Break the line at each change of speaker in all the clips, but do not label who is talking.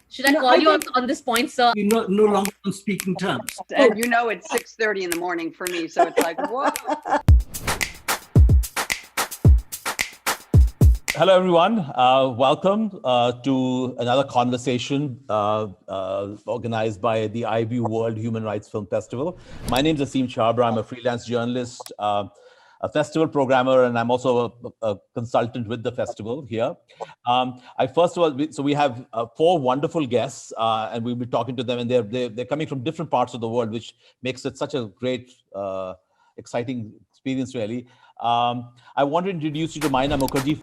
Should I call you on this point, sir?
We're no longer on speaking terms.
And you know it's 6:30 in the morning for me, so it's like, what?
Hello, everyone. Welcome to another conversation organized by the iView World Human Rights Film Festival. My name is Asim Chhabra. I'm a freelance journalist, a festival programmer, and I'm also a consultant with the festival here. We have 4 wonderful guests, and we'll be talking to them, and they're coming from different parts of the world, which makes it such a great, exciting experience, really. I want to introduce you to Maina Mukherjee.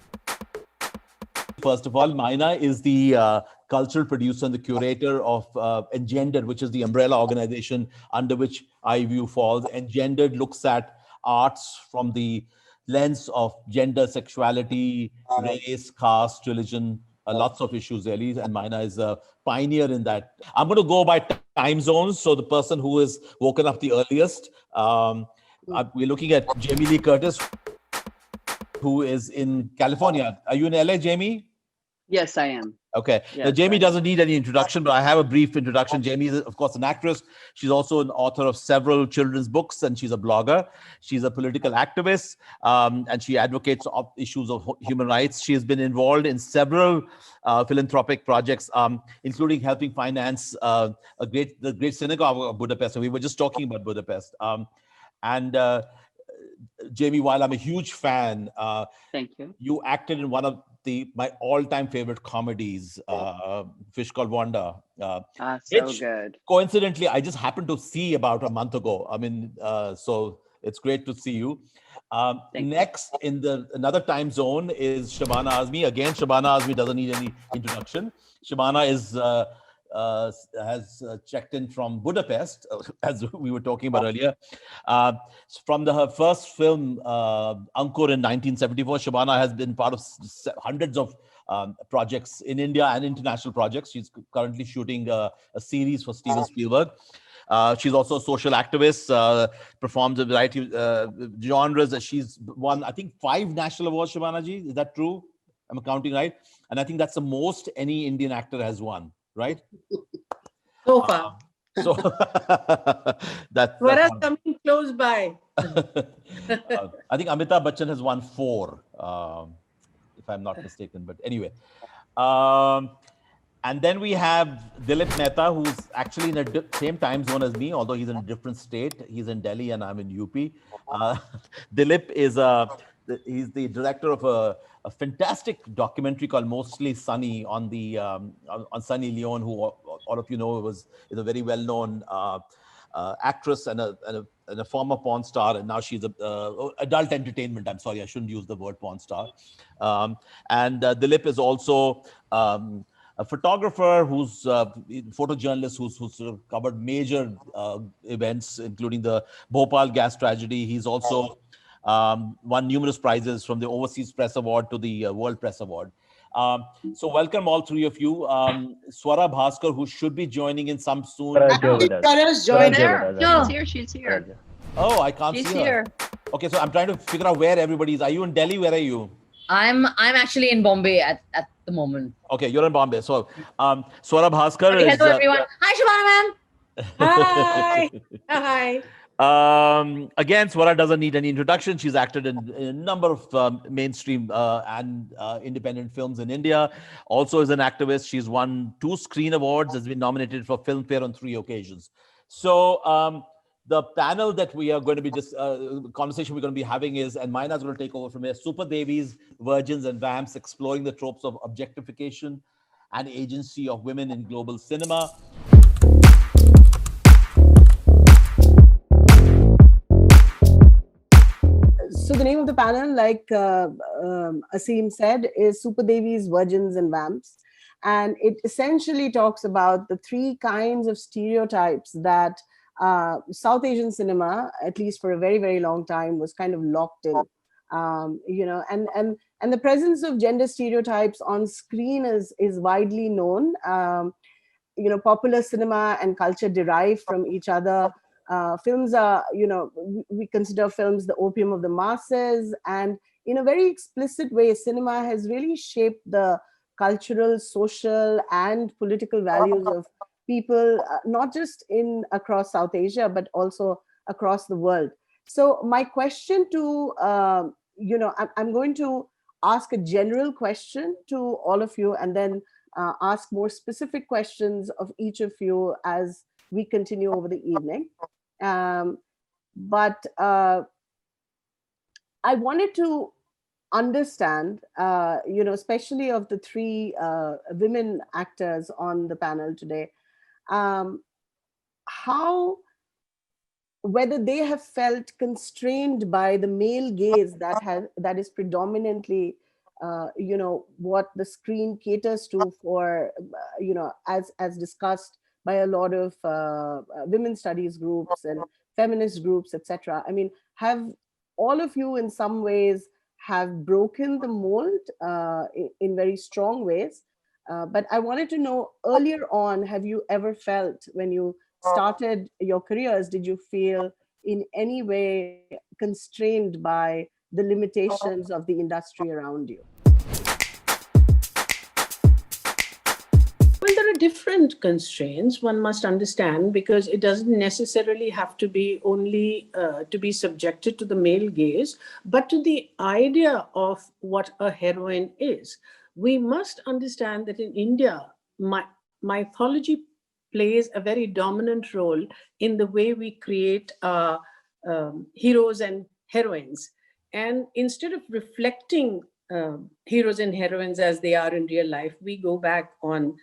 First of all, Maina is the cultural producer and the curator of Engendered, which is the umbrella organization under which iView falls. Engendered looks at arts from the lens of gender, sexuality, race, caste, religion, lots of issues really. And Maina is a pioneer in that. I'm going to go by time zones. So the person who is woken up the earliest, we're looking at Jamie Lee Curtis, who is in California. Are you in LA, Jamie?
Yes, I am.
Okay.
Yes,
now, Jamie doesn't need any introduction, but I have a brief introduction. Jamie is, of course, an actress. She's also an author of several children's books, and she's a blogger. She's a political activist, and she advocates issues of human rights. She has been involved in several philanthropic projects, including helping finance the great synagogue of Budapest. And we were just talking about Budapest. Jamie, while I'm a huge fan,
thank you.
You acted in one of my all-time favorite comedies, Fish Called Wanda.
So good.
Coincidentally, I just happened to see about a month ago. I mean, so it's great to see you. Next, in another time zone is Shabana Azmi. Again, Shabana Azmi doesn't need any introduction. Shabana has checked in from Budapest, as we were talking about earlier. From her first film, Ankur in 1974, Shabana has been part of hundreds of projects in India and international projects. She's currently shooting a series for Steven Spielberg. She's also a social activist, performs a variety of genres. She's won, I think, 5 national awards, Shabana ji. Is that true? I'm counting right. And I think that's the most any Indian actor has won. Right?
So far.
That's
coming close by.
I think Amitabh Bachchan has won 4, if I'm not mistaken. But anyway. And then we have Dilip Mehta, who's actually in the same time zone as me, although he's in a different state. He's in Delhi and I'm in UP. Dilip is he's the director of a fantastic documentary called Mostly Sunny on Sunny Leone, who all of you know is a very well-known actress and a former porn star, and now she's adult entertainment. I'm sorry, I shouldn't use the word porn star. And Dilip is also a photographer who's photojournalist who's sort of covered major events, including the Bhopal gas tragedy. He's also won numerous prizes, from the Overseas Press Award to the World Press Award. So welcome all 3 of you. Swara Bhaskar, who should be joining in some soon.
She's here.
Oh, I can't see her.
She's here.
Okay, so I'm trying to figure out where everybody is. Are you in Delhi? Where are you?
I'm actually in Bombay at the moment.
Okay, you're in Bombay. So Swara Bhaskar is...
Hello, everyone. Hi,
Shabana, Hi. Hi.
Again, Swara doesn't need any introduction. She's acted in a number of mainstream and independent films in India. Also is an activist. She's won 2 Screen Awards, has been nominated for Filmfare on 3 occasions. So the panel that we are going to be conversation we're going to be having is, and Maina is going to take over from here, Superdevis, Virgins and Vamps, exploring the tropes of objectification and agency of women in global cinema.
So the name of the panel, like Asim said, is Superdevis, Virgins and Vamps. And it essentially talks about the 3 kinds of stereotypes that South Asian cinema, at least for a very, very long time, was kind of locked in. And the presence of gender stereotypes on screen is widely known. Popular cinema and culture derive from each other. Films are, we consider films the opium of the masses, and in a very explicit way, cinema has really shaped the cultural, social, and political values of people, not just in across South Asia, but also across the world. So my question to, I'm going to ask a general question to all of you, and then ask more specific questions of each of you as we continue over the evening. But I wanted to understand, especially of the three women actors on the panel today, how, whether they have felt constrained by the male gaze that is predominantly, what the screen caters to for, as discussed by a lot of women's studies groups and feminist groups, etc. I mean, have all of you in some ways have broken the mold in very strong ways? But I wanted to know, earlier on, have you ever felt, when you started your careers, did you feel in any way constrained by the limitations of the industry around you?
Well, there are different constraints, one must understand, because it doesn't necessarily have to be only to be subjected to the male gaze, but to the idea of what a heroine is. We must understand that in India, mythology plays a very dominant role in the way we create heroes and heroines. And instead of reflecting heroes and heroines as they are in real life, we go back on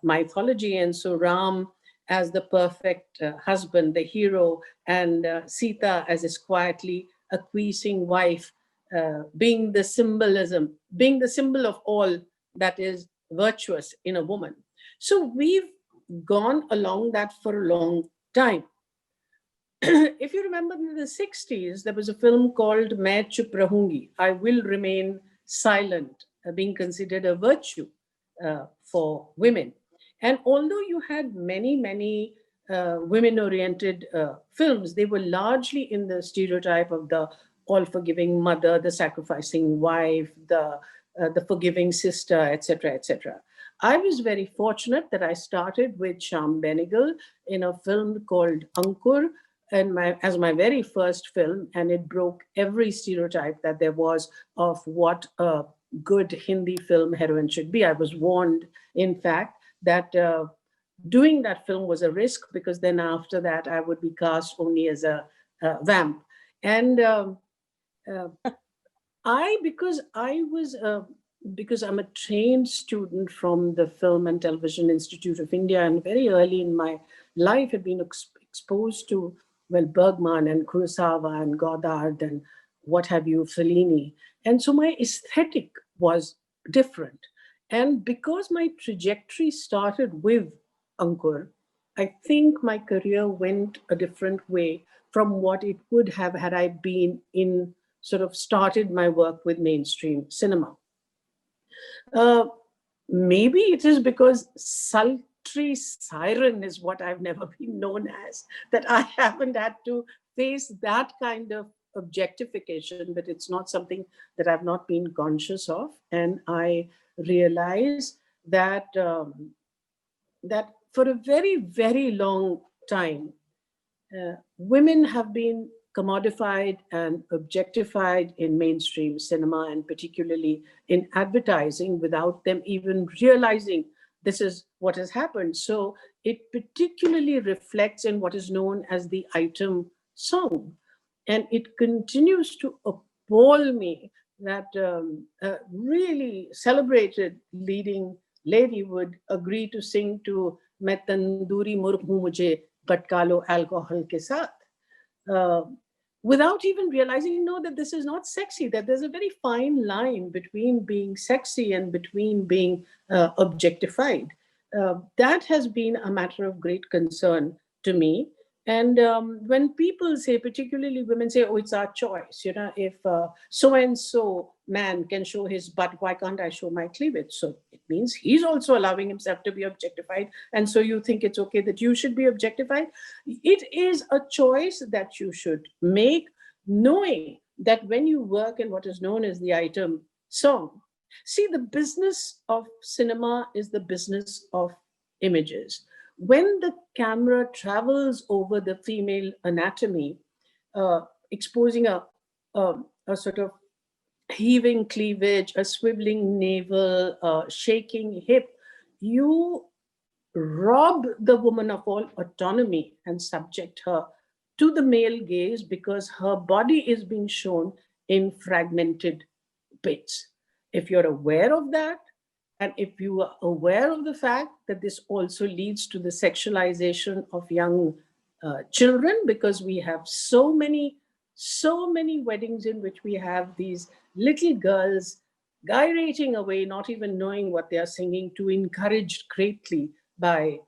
mythology. And so Ram as the perfect husband, the hero, and Sita as his quietly acquiescing wife, being the symbol of all that is virtuous in a woman. So we've gone along that for a long time. If you remember, in the 60s, there was a film called Main Chup Rahungi, I Will Remain Silent, being considered a virtue for women. And although you had many women-oriented films, they were largely in the stereotype of the all-forgiving mother, the sacrificing wife, the forgiving sister, etc., etc. I was very fortunate that I started with Shyam Benegal in a film called Ankur, as my very first film, and it broke every stereotype that there was of what a good Hindi film heroine should be. I was warned, in fact, that doing that film was a risk, because then after that I would be cast only as a vamp. And because I'm a trained student from the Film and Television Institute of India, and very early in my life had been exposed to, well, Bergman and Kurosawa and Godard and what have you, Fellini. And so my aesthetic was different. And because my trajectory started with Ankur, I think my career went a different way from what it would have had I been in sort of started my work with mainstream cinema. Maybe it is because sultry siren is what I've never been known as, that I haven't had to face that kind of objectification, but it's not something that I've not been conscious of. And I realize that that for a very, very long time, women have been commodified and objectified in mainstream cinema, and particularly in advertising, without them even realizing this is what has happened. So it particularly reflects in what is known as the item song. And it continues to appall me that a really celebrated leading lady would agree to sing to "Main tandoori murg hu mujhe patka lo alcohol ke saath," without even realizing, that this is not sexy, that there's a very fine line between being sexy and between being objectified. That has been a matter of great concern to me. And when people say, particularly women say, oh, it's our choice, if so-and-so man can show his butt, why can't I show my cleavage? So it means he's also allowing himself to be objectified. And so you think it's okay that you should be objectified. It is a choice that you should make, knowing that when you work in what is known as the item song, See, the business of cinema is the business of images. When the camera travels over the female anatomy, exposing a sort of heaving cleavage, a swiveling navel, a shaking hip, you rob the woman of all autonomy and subject her to the male gaze because her body is being shown in fragmented bits. If you're aware of that, and if you are aware of the fact that this also leads to the sexualization of young children, because we have so many weddings in which we have these little girls gyrating away, not even knowing what they are singing, to encouraged greatly by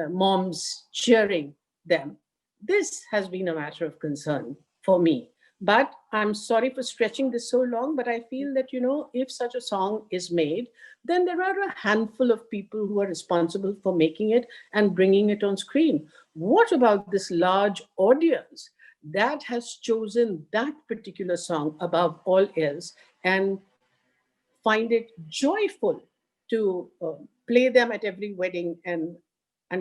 moms cheering them. This has been a matter of concern for me. But I'm sorry for stretching this so long, but I feel that, if such a song is made, then there are a handful of people who are responsible for making it and bringing it on screen. What about this large audience that has chosen that particular song above all else and find it joyful to play them at every wedding and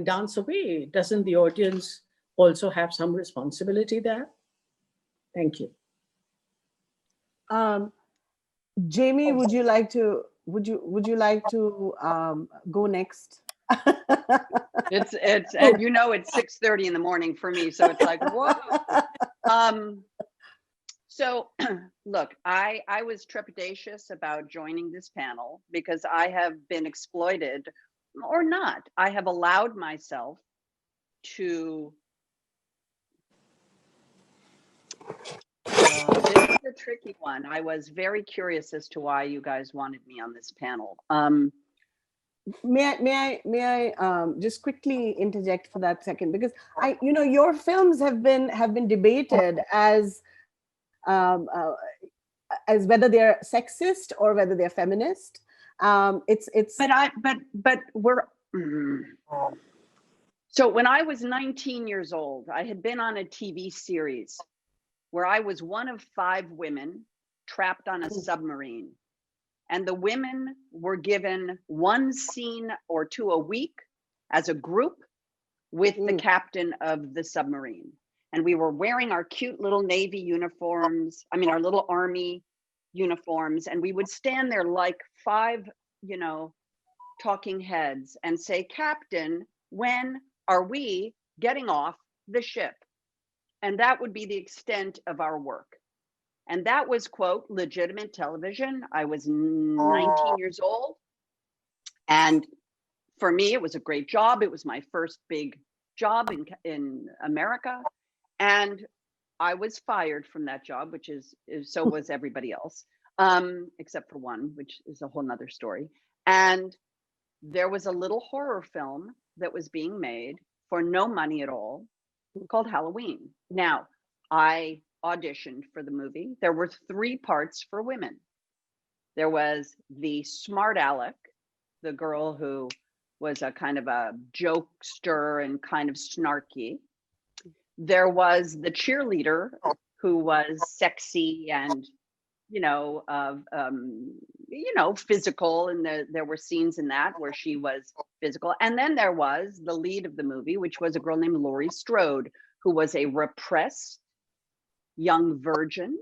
dance away? Doesn't the audience also have some responsibility there? Thank you.
Jamie, would you like to go next?
It's and it's 6:30 in the morning for me, so it's like, whoa. So look, I was trepidatious about joining this panel because I have been exploited, or not. I have allowed myself to this is a tricky one. I was very curious as to why you guys wanted me on this panel.
May I just quickly interject for that second, because your films have been debated as whether they're sexist or whether they're feminist.
But we're so when I was 19 years old, I had been on a TV series where I was one of 5 women trapped on a submarine. And the women were given 1 scene or 2 a week as a group with the captain of the submarine. And we were wearing our cute little Navy uniforms, our little Army uniforms. And we would stand there like 5, talking heads and say, "Captain, when are we getting off the ship?" And that would be the extent of our work. And that was, quote, legitimate television. I was 19 years old. And for me, it was a great job. It was my first big job in America. And I was fired from that job, which is so was everybody else, except for one, which is a whole nother story. And there was a little horror film that was being made for no money at all called Halloween. Now, I auditioned for the movie. There were 3 parts for women. There was the smart aleck, the girl who was a kind of a jokester and kind of snarky. There was the cheerleader who was sexy and, physical. And there were scenes in that where she was physical. And then there was the lead of the movie, which was a girl named Laurie Strode, who was a repressed young virgin,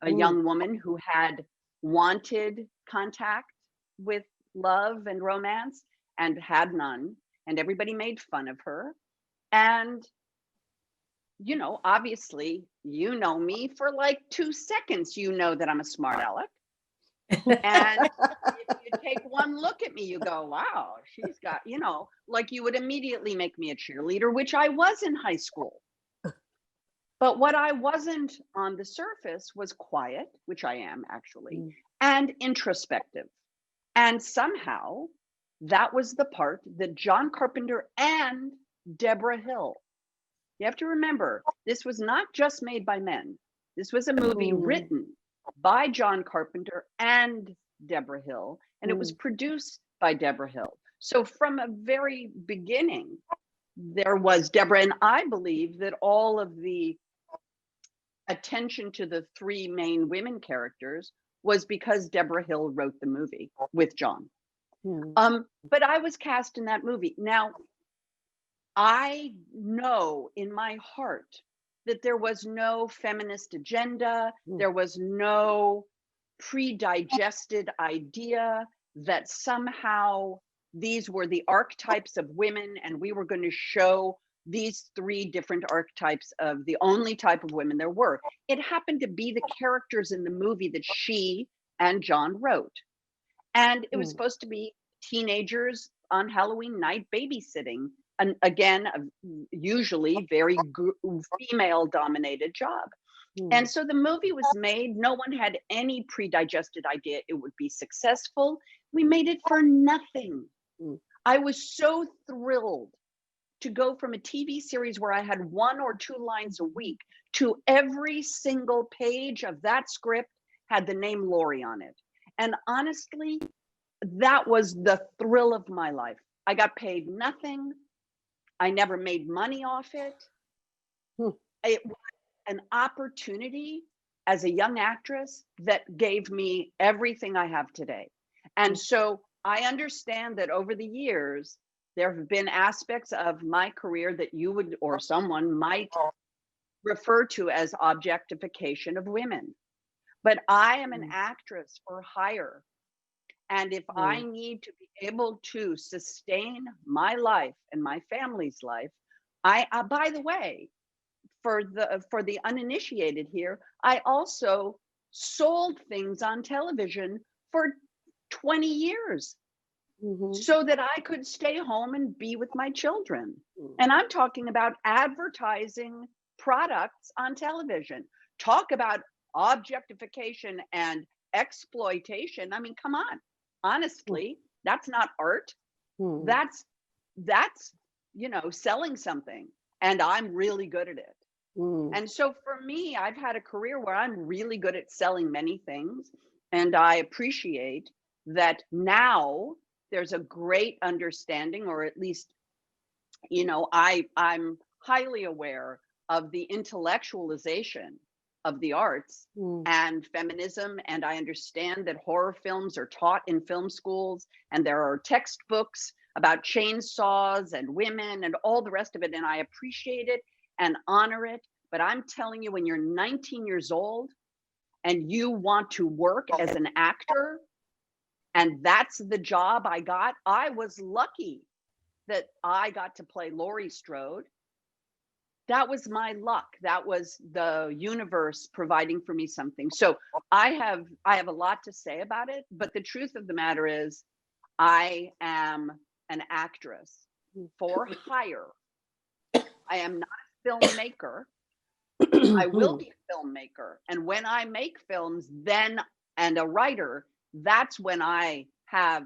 a young woman who had wanted contact with love and romance and had none. And everybody made fun of her. And obviously, me for like 2 seconds, that I'm a smart aleck. And if you take one look at me, you go, wow, she's got, like you would immediately make me a cheerleader, which I was in high school. But what I wasn't on the surface was quiet, which I am actually, and introspective. And somehow that was the part that John Carpenter and Deborah Hill. You have to remember, this was not just made by men. This was a movie written by John Carpenter and Deborah Hill, and it was produced by Deborah Hill. So from a very beginning, there was Deborah, and I believe that all of the attention to the 3 main women characters was because Deborah Hill wrote the movie with John.
Hmm.
But I was cast in that movie. Now, I know in my heart that there was no feminist agenda. There was no pre-digested idea that somehow these were the archetypes of women and we were going to show these three different archetypes of the only type of women there were. It happened to be the characters in the movie that she and John wrote. And it was supposed to be teenagers on Halloween night babysitting. And again, usually very female dominated job. And so the movie was made. No one had any pre-digested idea it would be successful. We made it for nothing. I was so thrilled to go from a TV series where I had 1 or 2 lines a week to every single page of that script had the name Laurie on it. And honestly, that was the thrill of my life. I got paid nothing. I never made money off it. It was an opportunity as a young actress that gave me everything I have today. And so I understand that over the years, there have been aspects of my career that you would, or someone might refer to as objectification of women. But I am an actress for hire. And if I need to be able to sustain my life and my family's life, by the way, for the uninitiated here, I also sold things on television for 20 years so that I could stay home and be with my children. And I'm talking about advertising products on television. Talk about objectification and exploitation. I mean, come on. Honestly, that's not art. That's selling something, and I'm really good at it. And so for me, I've had a career where I'm really good at selling many things, and I appreciate that now there's a great understanding, or at least, I'm highly aware of the intellectualization of the arts and feminism. And I understand that horror films are taught in film schools, and there are textbooks about chainsaws and women and all the rest of it. And I appreciate it and honor it. But I'm telling you, when you're 19 years old and you want to work as an actor, and that's the job I got, I was lucky that I got to play Laurie Strode. That was my luck. That was the universe providing for me something. So I have a lot to say about it, but the truth of the matter is I am an actress for hire. I am not a filmmaker. I will be a filmmaker. And when I make films, then, and a writer, that's when I have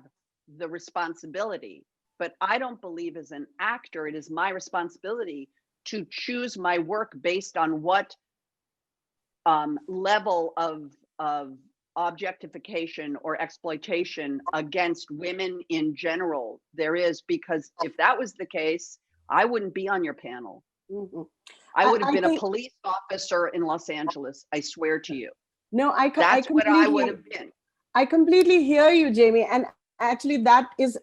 the responsibility. But I don't believe as an actor, it is my responsibility to choose my work based on what level of objectification or exploitation against women in general there is, because if that was the case, I wouldn't be on your panel. I would have been a police officer in Los Angeles, I swear to you.
No,
that's what I would have been.
I completely hear you, Jamie. And actually that is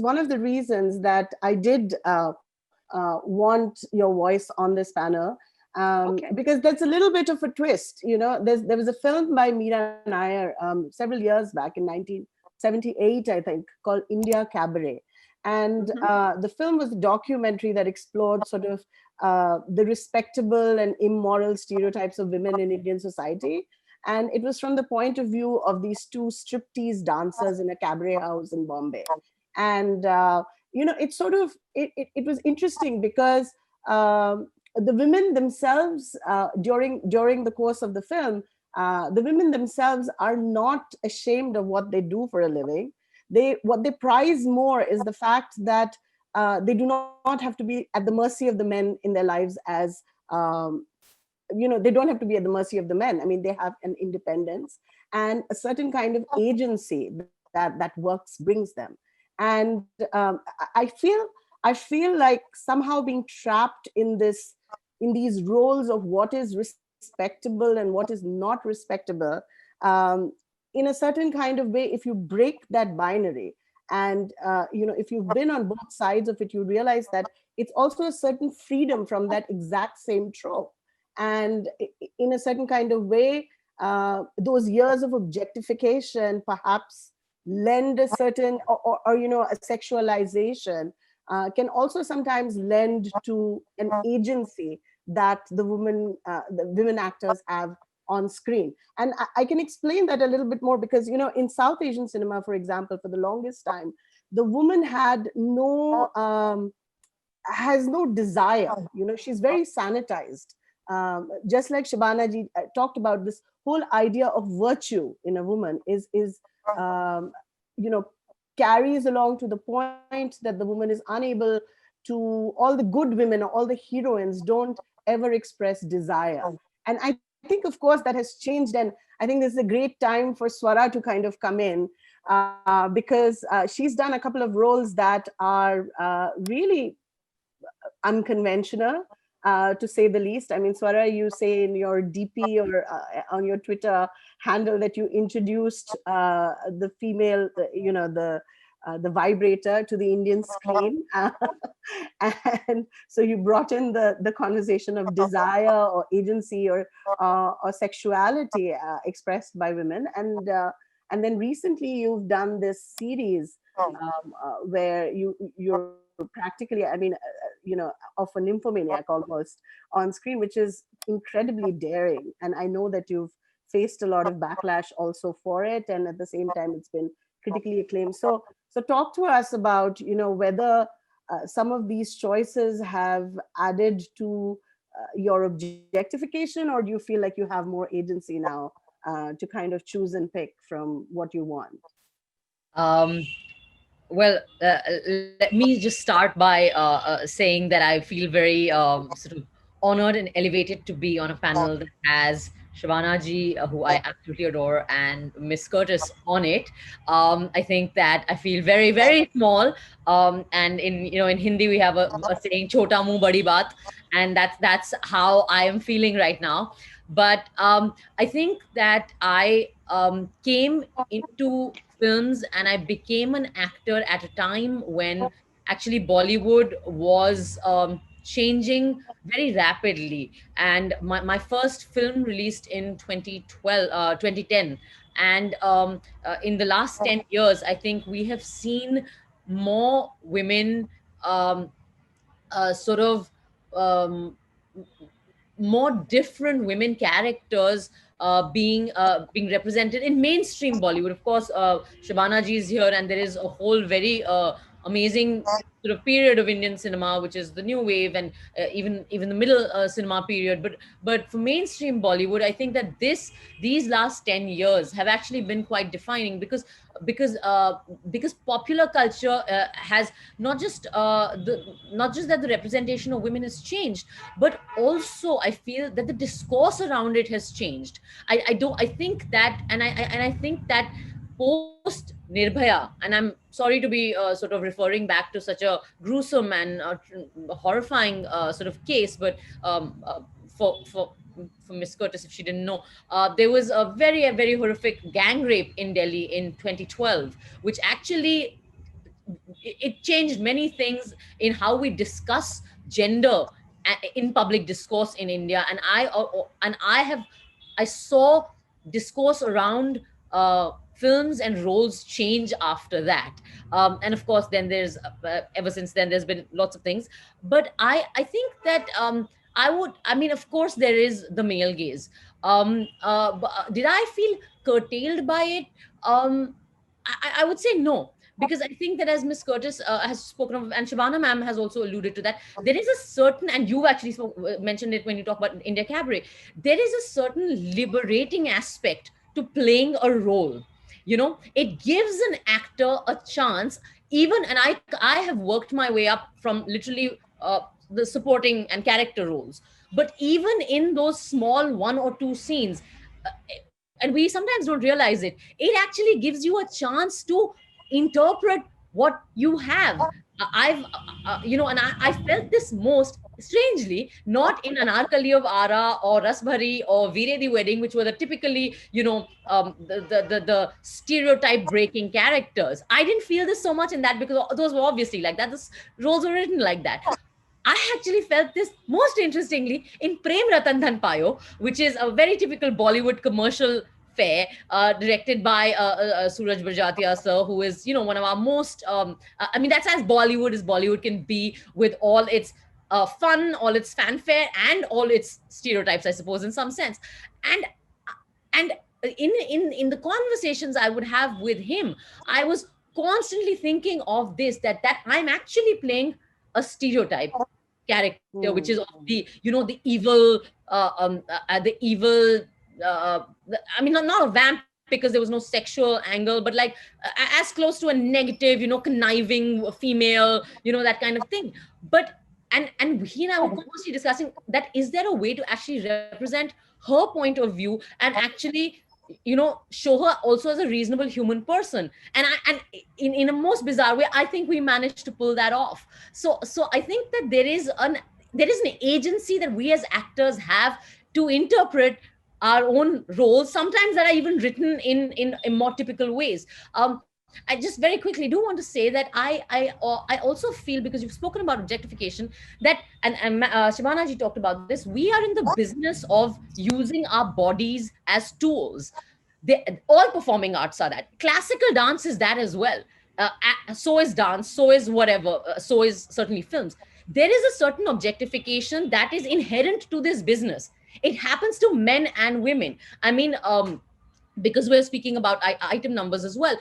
one of the reasons that I did want your voice on this panel, because there's a little bit of a twist. There was a film by Meera Nair several years back in 1978, I think, called India Cabaret. And the film was a documentary that explored sort of the respectable and immoral stereotypes of women in Indian society. And it was from the point of view of these 2 striptease dancers in a cabaret house in Bombay. And it's sort of, it was interesting because the women themselves, during the course of the film, the women themselves are not ashamed of what they do for a living. What they prize more is the fact that they do not have to be at the mercy of the men in their lives as, they don't have to be at the mercy of the men. I mean, they have an independence and a certain kind of agency that works brings them. And I feel like somehow being trapped in these roles of what is respectable and what is not respectable in a certain kind of way, if you break that binary, and if you've been on both sides of it, you realize that it's also a certain freedom from that exact same trope. And in a certain kind of way, those years of objectification perhaps lend a certain, or a sexualization can also sometimes lend to an agency that the women actors have on screen. And I can explain that a little bit more, because in South Asian cinema, for example, for the longest time, the woman has no desire. She's very sanitized. Just like Shabana ji talked about, this whole idea of virtue in a woman is carries along to the point that the woman is unable to, all the good women or all the heroines don't ever express desire. And I think, of course, that has changed. And I think this is a great time for Swara to kind of come in, because she's done a couple of roles that are really unconventional, to say the least. I mean, Swara, you say in your DP or on your Twitter handle that you introduced the female, the vibrator to the Indian screen. And so you brought in the conversation of desire or agency or sexuality expressed by women. And then recently you've done this series where you're practically, of a nymphomaniac almost on screen, which is incredibly daring. And I know that you've faced a lot of backlash also for it, and at the same time it's been critically acclaimed. So talk to us about whether some of these choices have added to your objectification, or do you feel like you have more agency now to kind of choose and pick from what you want?
Well, let me just start by saying that I feel very sort of honored and elevated to be on a panel that has Shabana ji, who I absolutely adore, and Miss Curtis on it. I think that I feel very, very small. And in Hindi we have a saying "Chota muh badi baat," and that's how I am feeling right now. But I think that I came into films and I became an actor at a time when actually Bollywood was changing very rapidly. And my first film released in 2010. And in the last 10 years, I think we have seen more women sort of more different women characters being represented in mainstream Bollywood. Of course, Shabana ji is here, and there is a whole very amazing sort of period of Indian cinema, which is the new wave, and even the middle cinema period. But for mainstream Bollywood, I think that these last 10 years have actually been quite defining, because popular culture has not just that the representation of women has changed, but also I feel that the discourse around it has changed. I think that, and I think that post Nirbhaya, and I'm sorry to be sort of referring back to such a gruesome and horrifying sort of case, but for Miss Curtis, if she didn't know, there was a very horrific gang rape in Delhi in 2012, which actually it changed many things in how we discuss gender in public discourse in India. And I saw discourse around films and roles change after that. And of course, then there's ever since then there's been lots of things. But I think that of course, there is the male gaze. Did I feel curtailed by it? I would say no, because I think that, as Miss Curtis has spoken of, and Shabana ma'am has also alluded to that, there is a certain, and you actually mentioned it when you talk about India Cabaret, there is a certain liberating aspect to playing a role. It gives an actor a chance, and I have worked my way up from literally the supporting and character roles. But even in those small 1 or 2 scenes, and we sometimes don't realize it, it actually gives you a chance to interpret what you have. I felt this most strangely not in Anarkali of Ara or Rasbhari or Veere the Wedding, which were the typically, the stereotype breaking characters. I didn't feel this so much in that because those were obviously like that. The roles were written like that. I actually felt this most interestingly in Prem Ratan Dhan Payo, which is a very typical Bollywood commercial fare, directed by Suraj Barjatia sir, who is, one of our most, that's as Bollywood can be, with all its fun, all its fanfare, and all its stereotypes, I suppose, in some sense. And and in the conversations I would have with him, I was constantly thinking of this, that I'm actually playing a stereotype character, which is of the evil, the evil, not a vamp, because there was no sexual angle, but like as close to a negative, conniving female, that kind of thing. But and he and I were constantly discussing that, is there a way to actually represent her point of view and actually, show her also as a reasonable human person? And in a most bizarre way, I think we managed to pull that off. So I think that there is an agency that we as actors have to interpret our own roles, sometimes that are even written in more typical ways. I just very quickly do want to say that I also feel, because you've spoken about objectification, that and Shabana ji talked about this. We are in the business of using our bodies as tools. All performing arts are that. Classical dance is that as well. So is dance. So is whatever. So is certainly films. There is a certain objectification that is inherent to this business. It happens to men and women. I mean, because we're speaking about item numbers as well.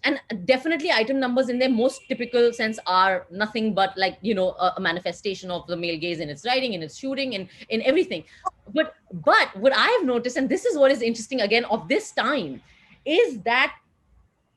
And definitely item numbers in their most typical sense are nothing but like, a manifestation of the male gaze in its writing, in its shooting, and in everything. But what I have noticed, and this is what is interesting again of this time, is that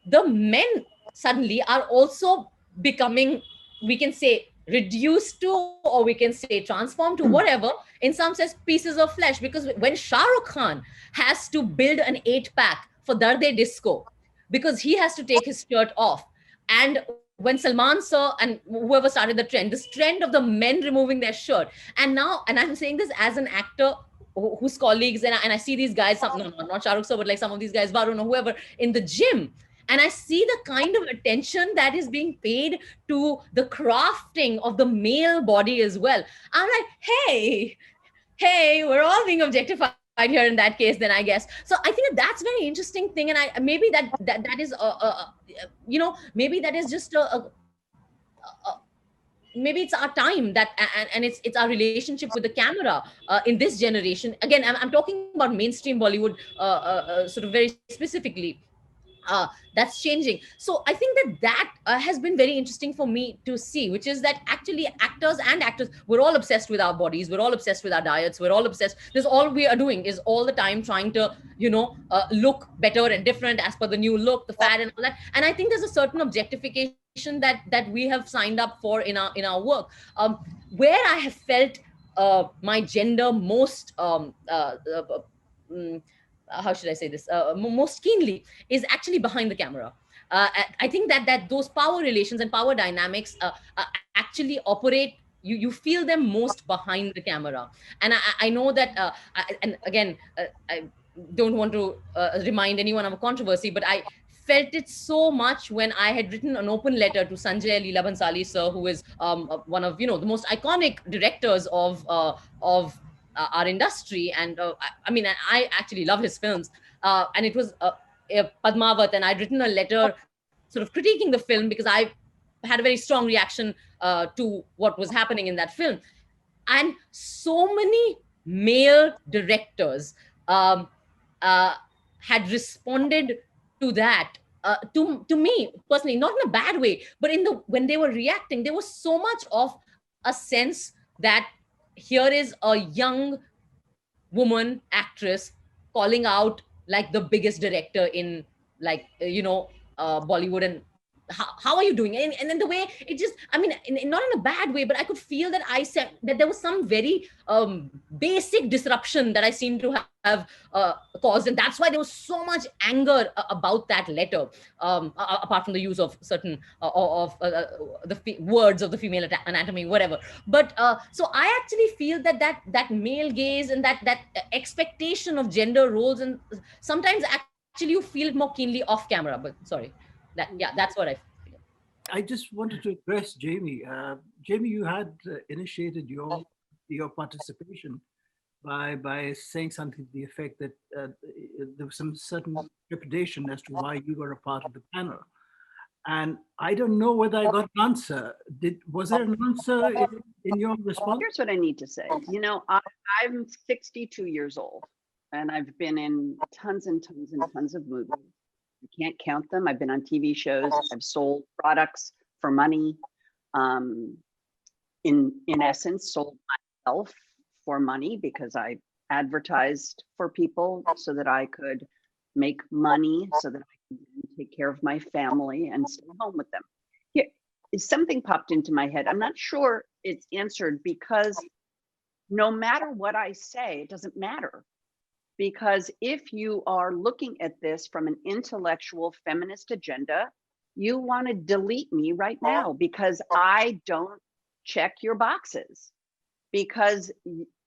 the men suddenly are also becoming, we can say, reduced to, or we can say transformed to, whatever, in some sense, pieces of flesh. Because when Shah Rukh Khan has to build an 8-pack for Darde Disco, because he has to take his shirt off, and when Salman sir and whoever started the trend, this trend of the men removing their shirt, and I'm saying this as an actor whose colleagues, and I see these guys, no, not Shah Rukh sir, but like some of these guys, Varun or whoever, in the gym, and I see the kind of attention that is being paid to the crafting of the male body as well. I'm like, hey, we're all being objectified here in that case, then I guess. So I think that's a very interesting thing, and maybe that is maybe that is just maybe it's our time, that and it's our relationship with the camera in this generation. Again, I'm talking about mainstream Bollywood, sort of very specifically. That's changing. So I think that has been very interesting for me to see, which is that actually actors, we're all obsessed with our bodies, we're all obsessed with our diets, we're all obsessed. This all we are doing is all the time trying to look better and different as per the new look, the fad, and all that. And I think there's a certain objectification that we have signed up for in our work, where I have felt my gender most how should I say this, most keenly, is actually behind the camera. I think that those power relations and power dynamics actually operate. You feel them most behind the camera, and I know that. And again, I don't want to remind anyone of a controversy, but I felt it so much when I had written an open letter to Sanjay Leela Bhansali sir, who is one of the most iconic directors of our industry. And I actually love his films. And it was Padmavat, and I'd written a letter sort of critiquing the film because I had a very strong reaction to what was happening in that film. And so many male directors had responded to that, to me personally, not in a bad way, but when they were reacting, there was so much of a sense that here is a young woman actress calling out like the biggest director in, like Bollywood, and how are you doing? And then the way it just, I mean, not in a bad way, but I could feel that I said that there was some very basic disruption that I seem to have caused. And that's why there was so much anger about that letter, apart from the use of certain words of the female anatomy, whatever. But so I actually feel that male gaze and that expectation of gender roles, and sometimes actually you feel it more keenly off camera. But sorry, that's what I feel.
I just wanted to address Jamie. Jamie, you had initiated your participation by saying something to the effect that there was some certain trepidation as to why you were a part of the panel. And I don't know whether I got an answer. Was there an answer in your response?
Here's what I need to say. You know, I'm 62 years old, and I've been in tons and tons and tons of movies. I can't count them. I've been on TV shows. I've sold products for money. In essence, sold myself for money because I advertised for people so that I could make money, so that I could take care of my family and stay home with them. Here, something popped into my head. I'm not sure it's answered, because no matter what I say, it doesn't matter. Because if you are looking at this from an intellectual feminist agenda, you want to delete me right now because I don't check your boxes. Because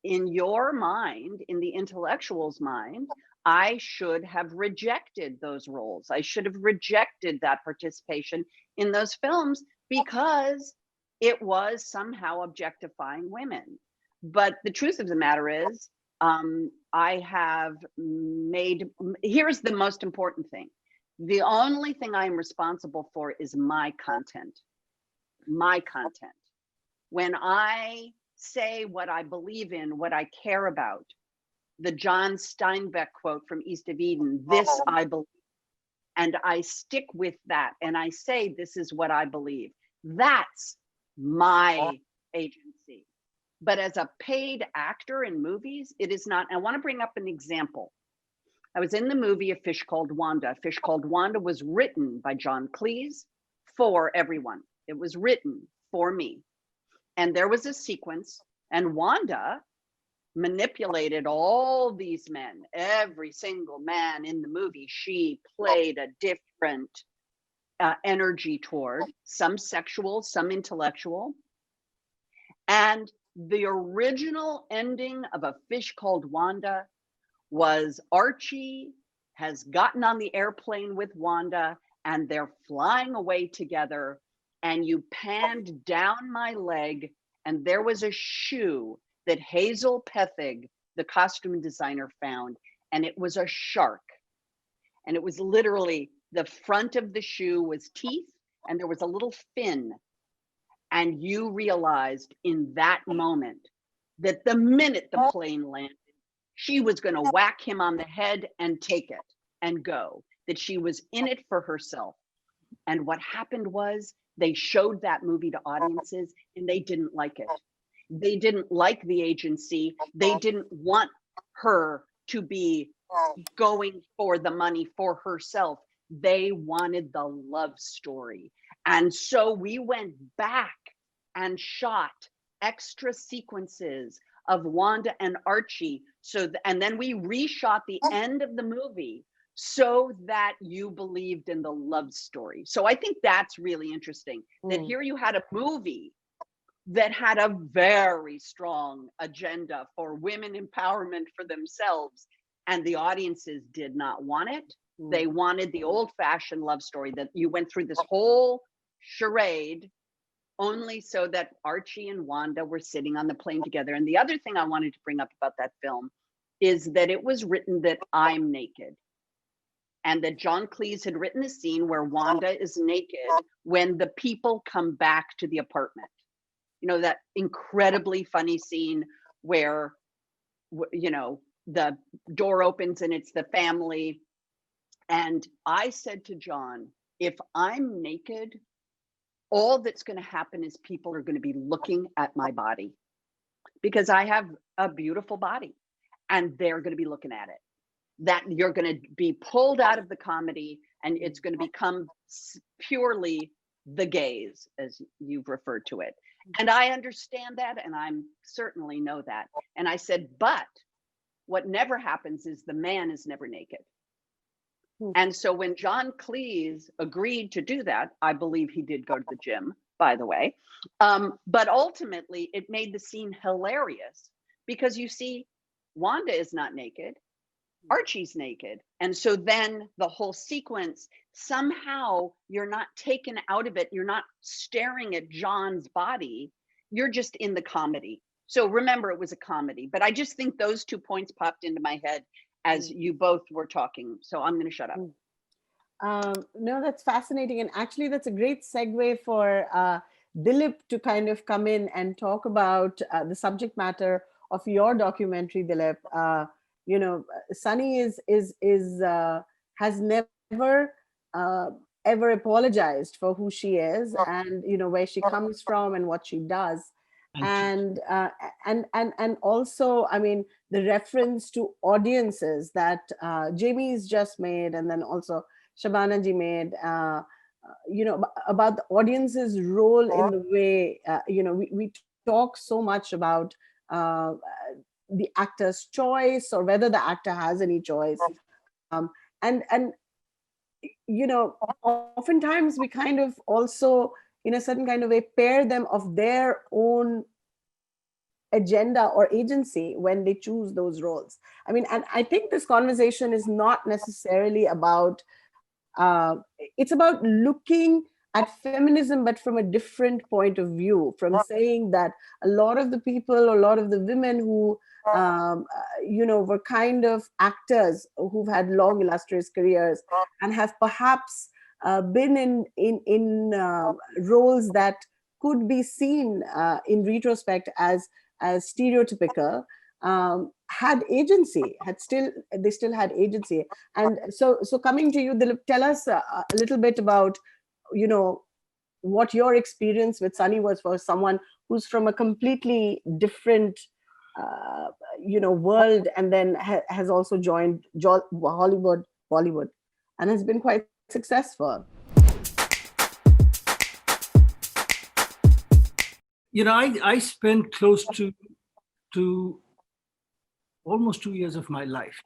in your mind, in the intellectual's mind, I should have rejected those roles. I should have rejected that participation in those films because it was somehow objectifying women. But the truth of the matter is, I have made, here's the most important thing. The only thing I am responsible for is my content. My content. When I say what I believe in, what I care about, the John Steinbeck quote from East of Eden, this I believe, and I stick with that, and I say this is what I believe. That's my agency. But as a paid actor in movies, it is not. I want to bring up an example. I was in the movie A Fish Called Wanda. A Fish Called Wanda was written by John Cleese for everyone. It was written for me. And there was a sequence, and Wanda manipulated all these men, every single man in the movie. She played a different energy toward, some sexual, some intellectual. And the original ending of A Fish Called Wanda was Archie has gotten on the airplane with Wanda and they're flying away together, and you panned down my leg and there was a shoe that Hazel Pethig, the costume designer, found, and it was a shark. And it was literally, the front of the shoe was teeth and there was a little fin. And you realized in that moment that the minute the plane landed, she was going to whack him on the head and take it and go, that she was in it for herself. And what happened was they showed that movie to audiences and they didn't like it. They didn't like the agency. They didn't want her to be going for the money for herself. They wanted the love story. And so we went back and shot extra sequences of Wanda and Archie. And then we reshot the end of the movie so that you believed in the love story. So I think that's really interesting, that here you had a movie that had a very strong agenda for women empowerment for themselves, and the audiences did not want it. They wanted the old-fashioned love story, that you went through this whole charade only so that Archie and Wanda were sitting on the plane together. And the other thing I wanted to bring up about that film is that it was written that I'm naked, and that John Cleese had written a scene where Wanda is naked when the people come back to the apartment. You know, that incredibly funny scene where, you know, the door opens and it's the family. And I said to John, if I'm naked, all that's going to happen is people are going to be looking at my body, because I have a beautiful body and they're going to be looking at it. That you're going to be pulled out of the comedy, and it's going to become purely the gaze, as you've referred to it. And I understand that, and I certainly know that. And I said, but what never happens is the man is never naked. And so when John Cleese agreed to do that, I believe he did go to the gym, by the way. But ultimately, it made the scene hilarious because you see, Wanda is not naked, Archie's naked. And so then the whole sequence, somehow you're not taken out of it. You're not staring at John's body. You're just in the comedy. So remember, it was a comedy. But I just think those 2 points popped into my head as you both were talking. So I'm going to shut up.
No, that's fascinating. And actually, that's a great segue for Dilip to kind of come in and talk about the subject matter of your documentary, Dilip. You know, Sunny has never ever apologized for who she is and, you know, where she comes from and what she does. And also, I mean, the reference to audiences that Jamie's just made, and then also Shabana ji made, you know, about the audience's role in the way, you know, we talk so much about the actor's choice or whether the actor has any choice. And you know, oftentimes we kind of also, in a certain kind of way, pair them of their own agenda or agency when they choose those roles. I mean, and I think this conversation is not necessarily about, it's about looking at feminism, but from a different point of view, from saying that a lot of the people, a lot of the women who, you know, were kind of actors who've had long, illustrious careers and have perhaps been in roles that could be seen in retrospect as stereotypical, had agency, they still had agency. And so coming to you, Dilip, tell us a little bit about, you know, what your experience with Sunny was for someone who's from a completely different you know, world, and then has also joined Bollywood, and has been quite successful.
You know, I spent close to almost 2 years of my life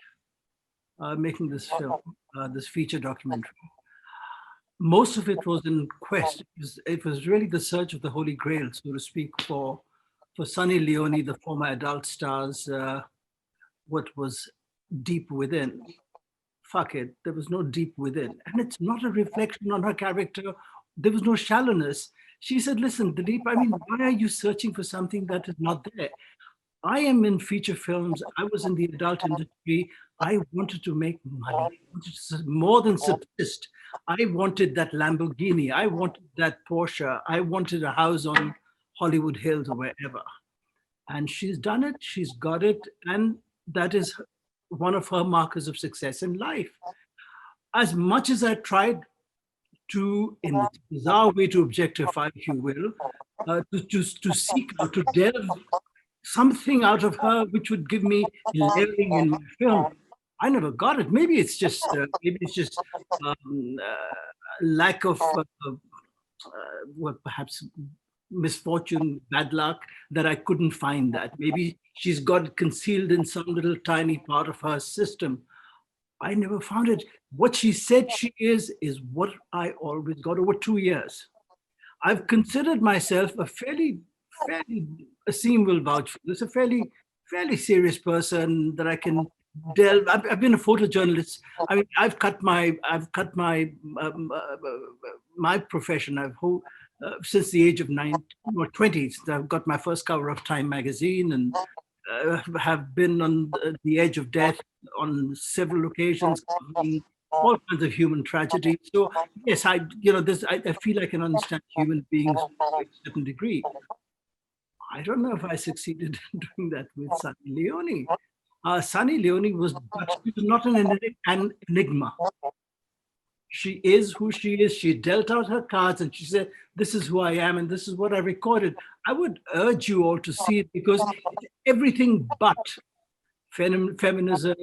making this film, this feature documentary. Most of it was in quest. It was really the search of the Holy Grail, so to speak, for Sunny Leone, the former adult star's, what was deep within. Fuck it, there was no deep within. And it's not a reflection on her character. There was no shallowness. She said, listen, Dilip, I mean, why are you searching for something that is not there? I am in feature films. I was in the adult industry. I wanted to make money. I wanted to more than subsist. I wanted that Lamborghini. I wanted that Porsche. I wanted a house on Hollywood Hills or wherever. And she's done it. She's got it. And that is one of her markers of success in life. As much as I tried to, in a bizarre way, to objectify, if you will, to seek out, to delve something out of her which would give me layering in my film, I never got it. Maybe it's just lack of well, perhaps misfortune, bad luck, that I couldn't find that. Maybe she's got it concealed in some little tiny part of her system. I never found it. What she said she is what I always got over 2 years. I've considered myself a fairly, Asim will vouch for this, a fairly serious person that I can delve. I've been a photojournalist. I mean, I've cut my my profession. Since the age of 19 or 20, I've got my first cover of Time magazine, and have been on the edge of death on several occasions, covering all kinds of human tragedy. So yes, I feel I can understand human beings to a certain degree. I don't know if I succeeded in doing that with Sunny Leone. Sunny Leone was not an enigma. She is who she is. She dealt out her cards and she said, this is who I am and this is what I recorded. I would urge you all to see it, because it's everything but feminism,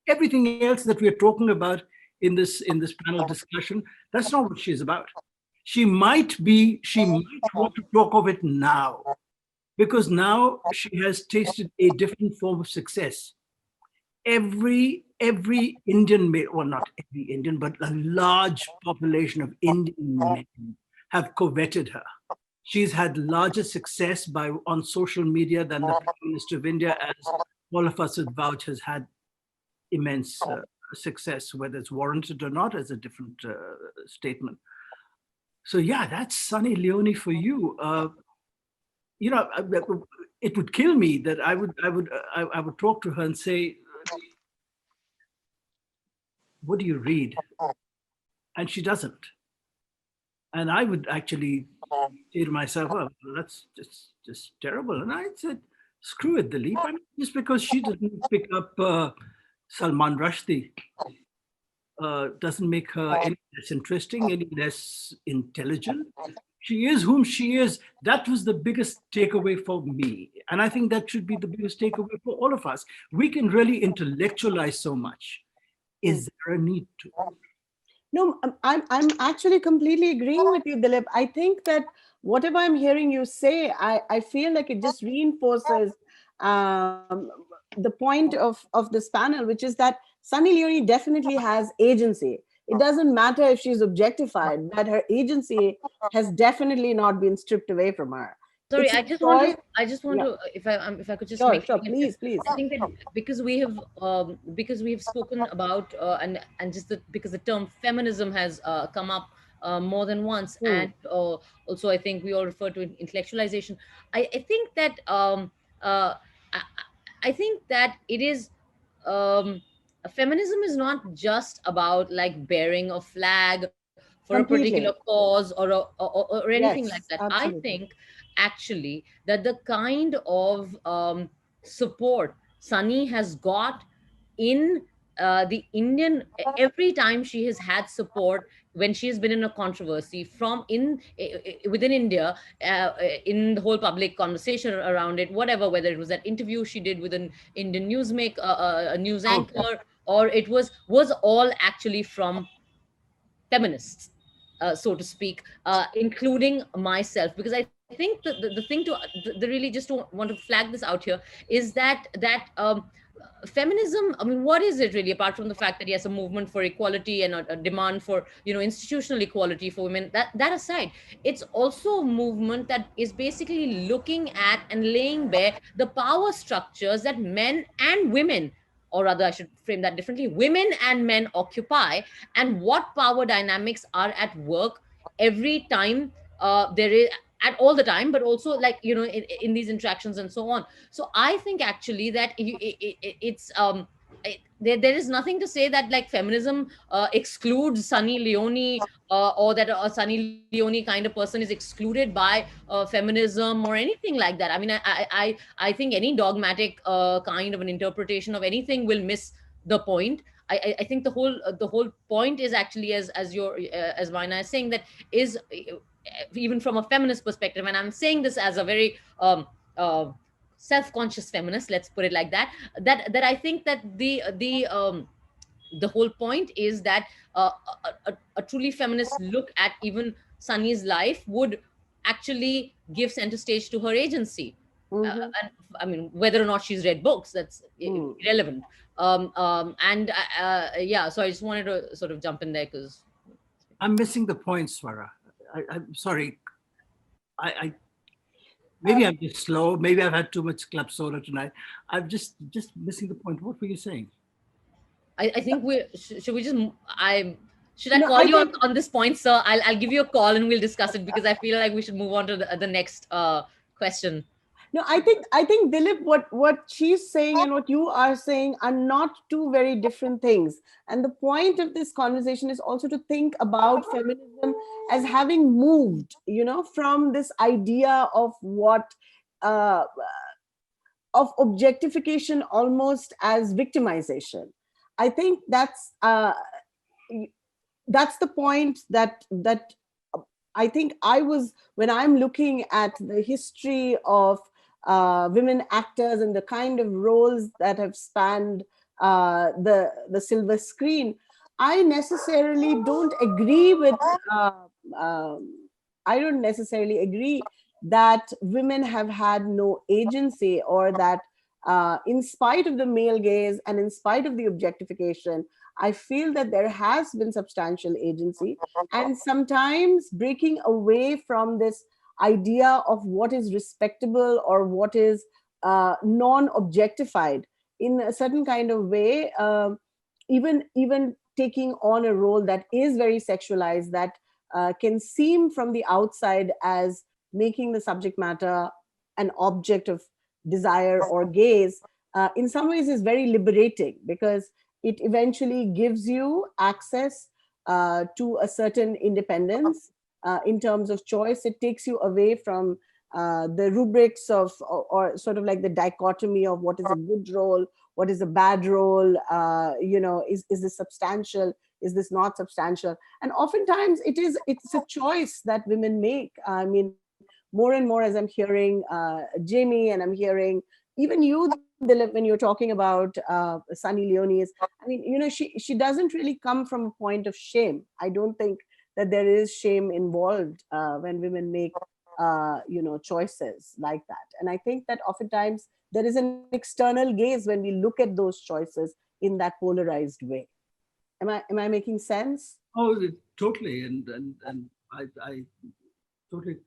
everything else that we're talking about in this panel discussion. That's not what she's about. She might want to talk of it now, because now she has tasted a different form of success. Every Indian male, well, not every Indian, but a large population of Indian men have coveted her. She's had larger success on social media than the Prime Minister of India, as all of us would vouch, has had immense success. Whether it's warranted or not is a different statement. So yeah, that's Sunny Leone for you. It would kill me that I would talk to her and say, what do you read? And she doesn't. And I would actually say to myself, oh, that's just terrible. And I said, screw it, Dilip. I mean, just because she doesn't pick up Salman Rushdie doesn't make her any less interesting, any less intelligent. She is whom she is. That was the biggest takeaway for me. And I think that should be the biggest takeaway for all of us. We can really intellectualize so much. Is there a need to?
No, I'm actually completely agreeing with you, Dilip. I think that whatever I'm hearing you say, I feel like it just reinforces the point of this panel, which is that Sunny Leone definitely has agency. It doesn't matter if she's objectified, but her agency has definitely not been stripped away from her.
Sorry,
It's
I just want to, if I could just
sure,
make
sure, please.
I think that because we have spoken about and just because the term feminism has come up more than once, and also I think we all refer to intellectualization. I think that I think that it is feminism is not just about like bearing a flag for a particular cause or anything like that.
Absolutely.
I think actually that the kind of support Sunny has got in the Indian, every time she has had support when she has been in a controversy from within India, in the whole public conversation around it, whatever, whether it was that interview she did with an Indian a news anchor, or it was all actually from feminists, so to speak, including myself, because I think the thing to really just want to flag this out here is that feminism, I mean, what is it really, apart from the fact that yes, a movement for equality and a demand for institutional equality for women, that aside, it's also a movement that is basically looking at and laying bare the power structures that men and women, or rather I should frame that differently, women and men occupy, and what power dynamics are at work every time there is, at all the time, but also like in these interactions and so on. So I think actually that there is nothing to say that like feminism excludes Sunny Leone, or that a Sunny Leone kind of person is excluded by feminism or anything like that. I mean, I think any dogmatic kind of an interpretation of anything will miss the point. I think the whole point is actually, as Vaina is saying, that is even from a feminist perspective, and I'm saying this as a very self-conscious feminist, let's put it like that, that I think that the whole point is that a truly feminist look at even Sunny's life would actually give center stage to her agency. And I mean, whether or not she's read books, that's irrelevant. Yeah, so I just wanted to sort of jump in there because
I'm missing the point, Swara. I'm sorry. I maybe I'm just slow. Maybe I've had too much club soda tonight. I'm just missing the point. What were you saying?
I think should we just should I call you on this point, sir? I'll give you a call and we'll discuss it, because I feel like we should move on to the next question.
No, I think Dilip, what she's saying and what you are saying are not two very different things. And the point of this conversation is also to think about feminism as having moved, from this idea of of objectification almost as victimization. I think that's the point that I think when I'm looking at the history of women actors and the kind of roles that have spanned the silver screen, I necessarily don't agree with, I don't necessarily agree that women have had no agency, or that in spite of the male gaze and in spite of the objectification, I feel that there has been substantial agency. And sometimes breaking away from this idea of what is respectable or what is non-objectified in a certain kind of way, even taking on a role that is very sexualized, that can seem from the outside as making the subject matter an object of desire or gaze, in some ways is very liberating, because it eventually gives you access to a certain independence in terms of choice. It takes you away from the rubrics of, or sort of like the dichotomy of what is a good role, what is a bad role, is this substantial, is this not substantial? And oftentimes it's a choice that women make. I mean, more and more, as I'm hearing Jamie, and I'm hearing even you, Dilip, when you're talking about Sunny Leone's, I mean, she doesn't really come from a point of shame. I don't think that there is shame involved when women make choices like that. And I think that oftentimes there is an external gaze when we look at those choices in that polarized way. Am I making sense?
Oh, totally, and I totally,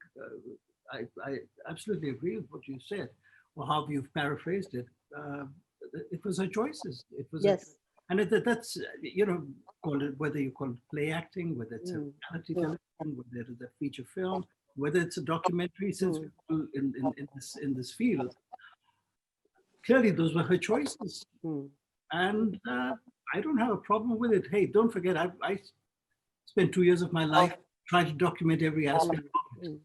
I absolutely agree with what you said, or how you've paraphrased it. It was her choices. It was,
yes,
and that's call it, whether you call it play acting, whether it's a reality television, whether it's a feature film, whether it's a documentary. Since people in this field, clearly those were her choices, and I don't have a problem with it. Hey, don't forget, I spent 2 years of my life trying to document every aspect of it.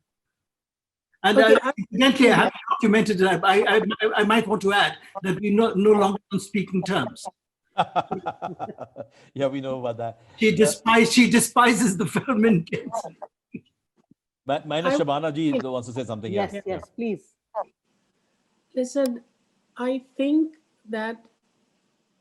And evidently, I have documented it. I might want to add that we no longer on speaking terms.
Yeah, we know about that.
She despises the film intensely.
Minus Shabana ji wants to say something.
Yes, please.
Listen, I think that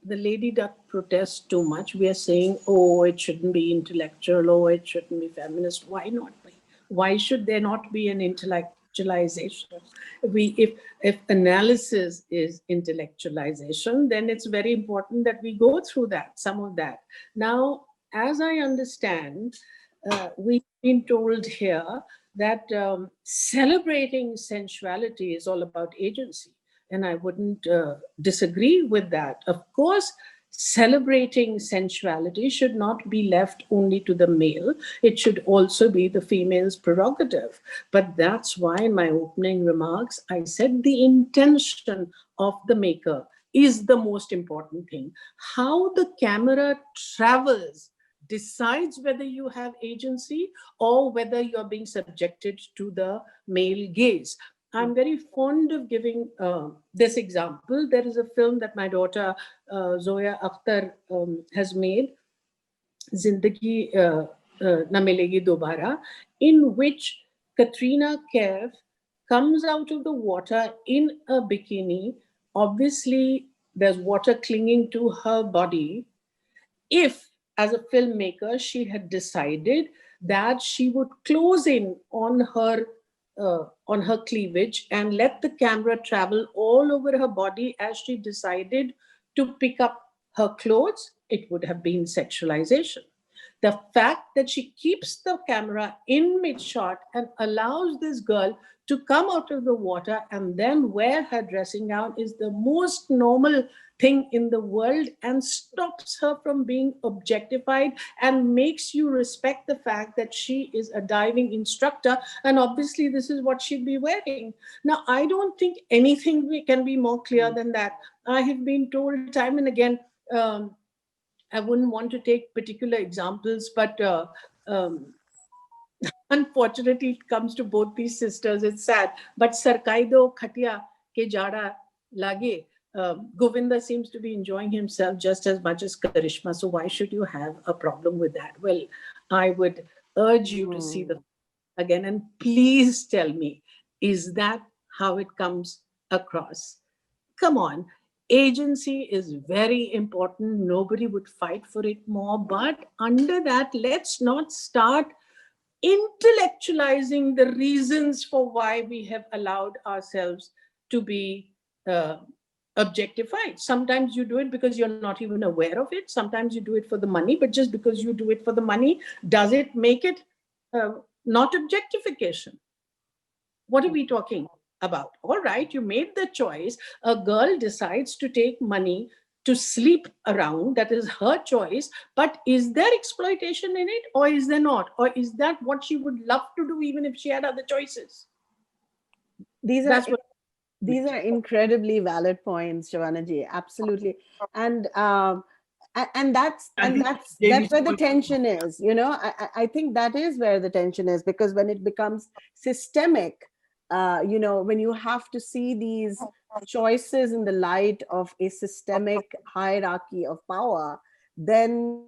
the lady duck protests too much. We are saying, oh, it shouldn't be intellectual, oh, it shouldn't be feminist. Why not be? Why should there not be an intellectualization? If analysis is intellectualization, then it's very important that we go through that, some of that. Now, as I understand, we've been told here that celebrating sensuality is all about agency. And I wouldn't disagree with that. Of course, celebrating sensuality should not be left only to the male. It should also be the female's prerogative. But that's why in my opening remarks, I said the intention of the maker is the most important thing. How the camera travels decides whether you have agency or whether you're being subjected to the male gaze. I'm very fond of giving this example. There is a film that my daughter Zoya Akhtar has made, Zindagi Na Milegi Dobara, in which Katrina Kaif comes out of the water in a bikini. Obviously, there's water clinging to her body. If, as a filmmaker, she had decided that she would close in on her cleavage and let the camera travel all over her body as she decided to pick up her clothes, it would have been sexualization. The fact that she keeps the camera in mid-shot and allows this girl to come out of the water and then wear her dressing gown is the most normal thing in the world and stops her from being objectified and makes you respect the fact that she is a diving instructor and obviously this is what she'd be wearing. Now, I don't think anything can be more clear than that. I have been told time and again, I wouldn't want to take particular examples, but unfortunately, it comes to both these sisters. It's sad. But Sarkaido Khatia ke jada lage. Govinda seems to be enjoying himself just as much as Karishma. So why should you have a problem with that? Well, I would urge you to see the again and please tell me, is that how it comes across? Come on. Agency is very important. Nobody would fight for it more. But under that, let's not start intellectualizing the reasons for why we have allowed ourselves to be objectified. Sometimes you do it because you're not even aware of it. Sometimes you do it for the money, but just because you do it for the money, does it make it not objectification? What are we talking about? All right, you made the choice. A girl decides to take money to sleep around. That is her choice. But is there exploitation in it, or is there not? Or is that what she would love to do even if she had other choices?
These are incredibly valid points, Shabana. Absolutely. And that's where the tension is. I think that is where the tension is, because when it becomes systemic, when you have to see these choices in the light of a systemic hierarchy of power, then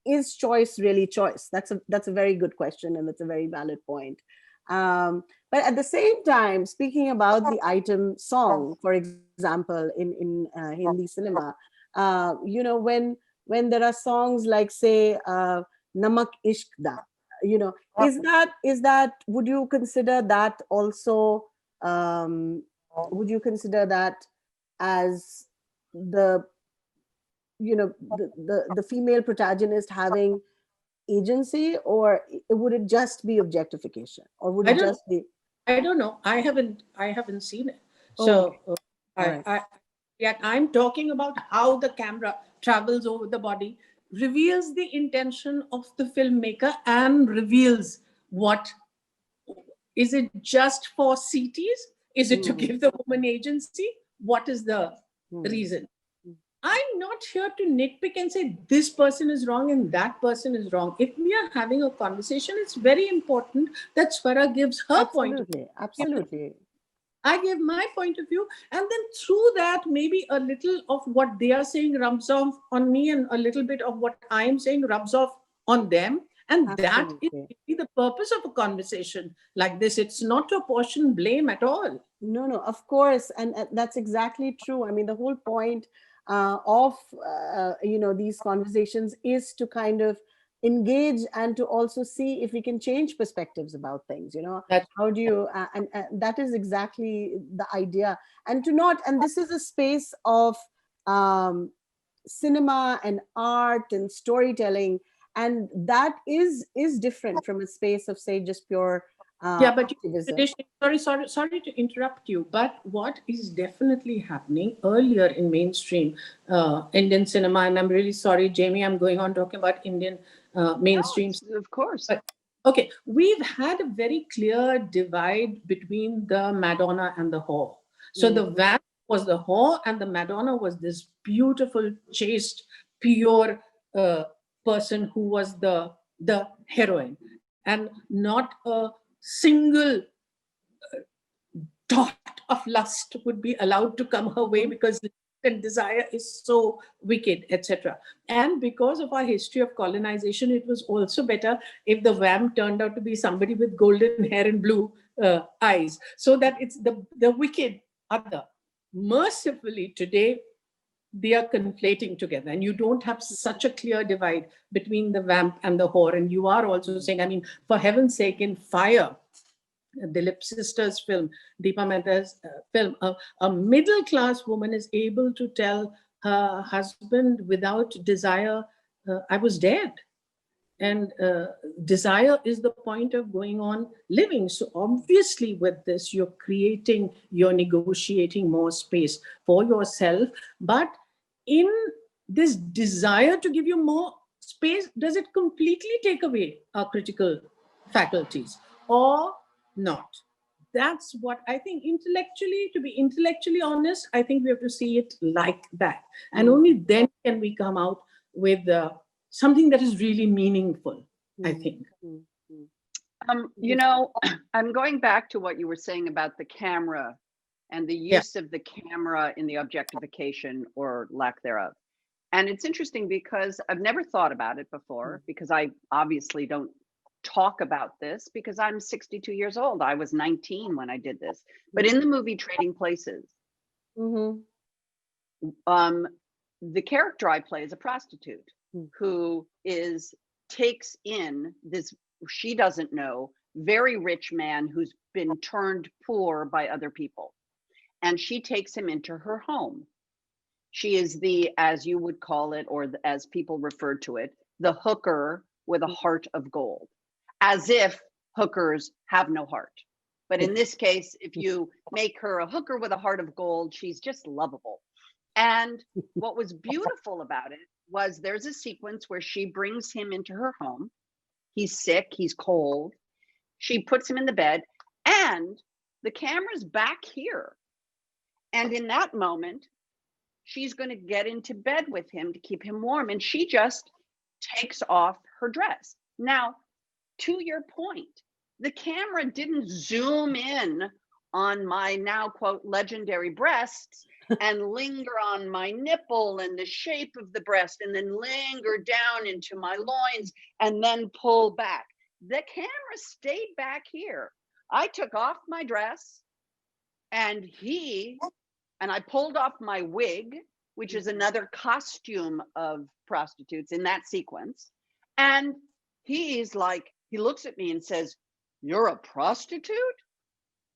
is choice really choice? That's a very good question, and that's a very valid point. But at the same time, speaking about the item song, for example, in Hindi cinema, when there are songs like, say, Namak Ishq Da, is that would you consider that also, would you consider that as the the female protagonist having agency, or would it just be objectification, or would it just be?
I don't know. I haven't seen it. So I'm talking about how the camera travels over the body, reveals the intention of the filmmaker, and reveals what is it just for CTs? Is it to give the woman agency? What is the reason? I'm not here to nitpick and say this person is wrong and that person is wrong. If we are having a conversation, it's very important that Swara gives her point of view.
Absolutely.
I give my point of view, and then through that, maybe a little of what they are saying rubs off on me, and a little bit of what I am saying rubs off on them. And that is the purpose of a conversation like this. It's not to apportion blame at all.
No, of course. And that's exactly true. I mean, the whole point of these conversations is to kind of engage and to also see if we can change perspectives about things. How do you and that is exactly the idea. And this is a space of cinema and art and storytelling, and that is different from a space of, say, just pure
but sorry to interrupt you, but what is definitely happening earlier in mainstream Indian cinema, and I'm really sorry, Jamie, I'm going on talking about Indian mainstream.
No, of course.
But, okay, we've had a very clear divide between the Madonna and the whore. So the Vamp was the whore, and the Madonna was this beautiful, chaste, pure person who was the heroine, and not a single dot of lust would be allowed to come her way, because and desire is so wicked, etc. And because of our history of colonization, it was also better if the vamp turned out to be somebody with golden hair and blue eyes, so that it's the wicked other. Mercifully, today, they are conflating together, and you don't have such a clear divide between the vamp and the whore. And you are also saying, I mean, for heaven's sake, in Fire, Dilip sister's film, Deepa Mehta's film, a middle-class woman is able to tell her husband without desire, I was dead. And desire is the point of going on living. So obviously with this, you're negotiating more space for yourself. But in this desire to give you more space, does it completely take away our critical faculties or not? That's what I think. Intellectually, to be intellectually honest, I think we have to see it like that. And only then can we come out with something that is really meaningful, I think.
I'm going back to what you were saying about the camera and the use of the camera in the objectification or lack thereof. And it's interesting because I've never thought about it before, because I obviously don't talk about this because I'm 62 years old. I was 19 when I did this. But in the movie Trading Places, the character I play is a prostitute who takes in this, she doesn't know, very rich man who's been turned poor by other people. And she takes him into her home. She is the, as you would call it, or as people refer to it, the hooker with a heart of gold, as if hookers have no heart. But in this case, if you make her a hooker with a heart of gold, she's just lovable. And what was beautiful about it was there's a sequence where she brings him into her home. He's sick, he's cold. She puts him in the bed and the camera's back here. And in that moment, she's going to get into bed with him to keep him warm. And she just takes off her dress. Now, to your point, the camera didn't zoom in on my now, quote, legendary breasts and linger on my nipple and the shape of the breast and then linger down into my loins and then pull back. The camera stayed back here. I took off my dress and I pulled off my wig, which is another costume of prostitutes in that sequence. And he's like, he looks at me and says, "You're a prostitute?"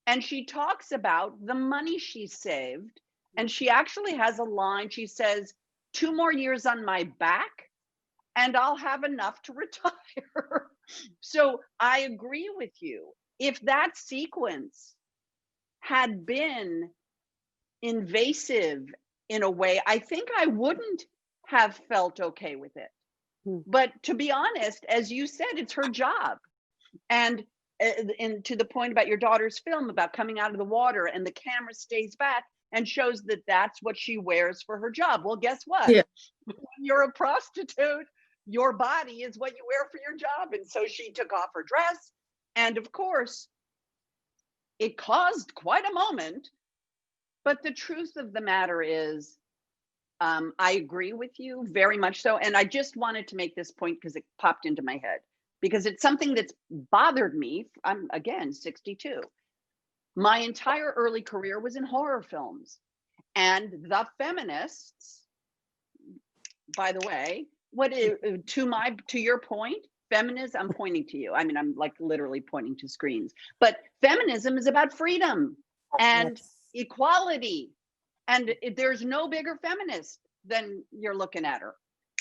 And she talks about the money she saved. And she actually has a line. She says, 2 more years on my back and I'll have enough to retire. So I agree with you. If that sequence had been invasive in a way, I think I wouldn't have felt okay with it. But to be honest, as you said, it's her job. And to the point about your daughter's film about coming out of the water and the camera stays back and shows that that's what she wears for her job. Well, guess what?
Yeah.
When you're a prostitute, your body is what you wear for your job. And so she took off her dress. And of course, it caused quite a moment. But the truth of the matter is, I agree with you very much so. And I just wanted to make this point because it popped into my head, because it's something that's bothered me. I'm, again, 62. My entire early career was in horror films. And the feminists, by the way, to your point, feminism, I'm pointing to you. I mean, I'm like literally pointing to screens. But feminism is about freedom and equality. And there's no bigger feminist than you're looking at her.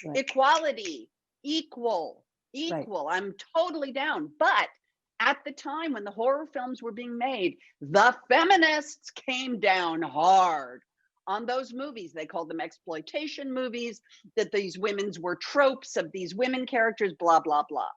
Right. Equality, equal. Right. I'm totally down. But at the time when the horror films were being made, the feminists came down hard on those movies. They called them exploitation movies, that these women's were tropes of these women characters, blah, blah, blah.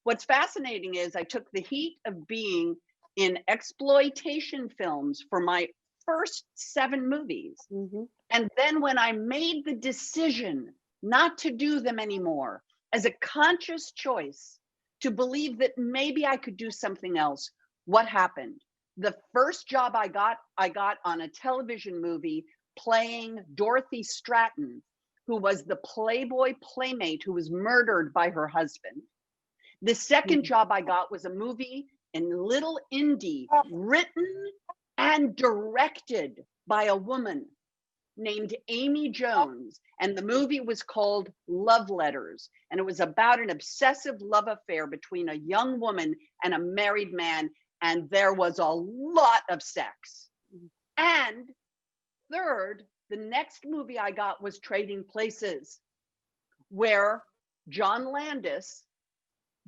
What's fascinating is I took the heat of being in exploitation films for my first 7 movies. Mm-hmm. And then when I made the decision not to do them anymore, as a conscious choice to believe that maybe I could do something else, what happened? The first job I got on a television movie playing Dorothy Stratton, who was the Playboy playmate who was murdered by her husband. The second job I got was a movie in Little Indy, written and directed by a woman named Amy Jones. And the movie was called Love Letters. And it was about an obsessive love affair between a young woman and a married man. And there was a lot of sex. And third, the next movie I got was Trading Places, where John Landis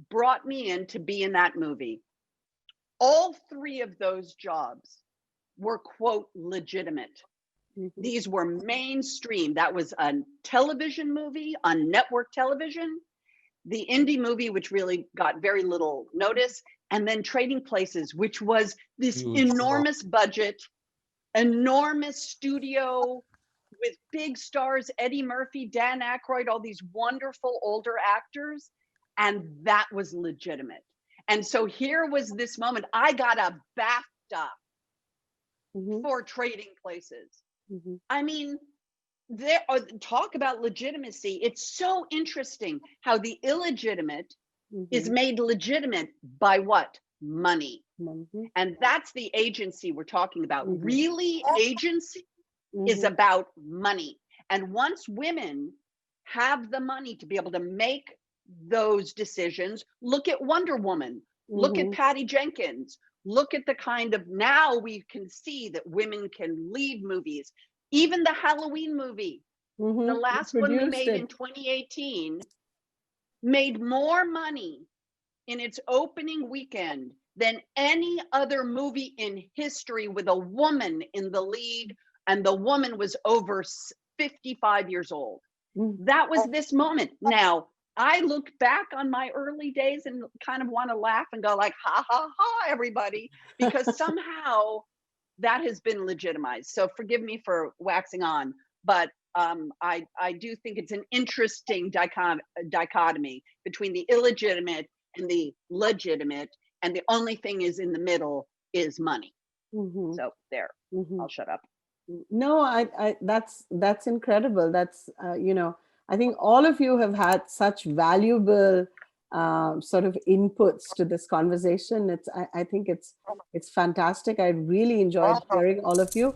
brought me in to be in that movie. All 3 of those jobs were, quote, legitimate. Mm-hmm. These were mainstream. That was a television movie on network television, the indie movie, which really got very little notice, and then Trading Places, which was this enormous budget, enormous studio with big stars, Eddie Murphy, Dan Aykroyd, all these wonderful older actors. And that was legitimate. And so here was this moment. I got a BAFTA for Trading Places. Mm-hmm. I mean, talk about legitimacy. It's so interesting how the illegitimate is made legitimate by what? Money. Mm-hmm. And that's the agency we're talking about. Really, agency is about money. And once women have the money to be able to make those decisions, look at Wonder Woman, look at Patty Jenkins, look at the kind of, now we can see that women can lead movies. Even the Halloween movie, the last one we made in 2018, made more money in its opening weekend than any other movie in history with a woman in the lead, and the woman was over 55 years old. That was this moment. Now, I look back on my early days and kind of want to laugh and go like, ha, ha, ha, everybody, because somehow that has been legitimized. So forgive me for waxing on, but I do think it's an interesting dichotomy between the illegitimate and the legitimate, and the only thing is in the middle is money. So there, I'll shut up.
No, I that's incredible. That's you know, I think all of you have had such valuable sort of inputs to this conversation. I think it's fantastic. I really enjoyed hearing all of you.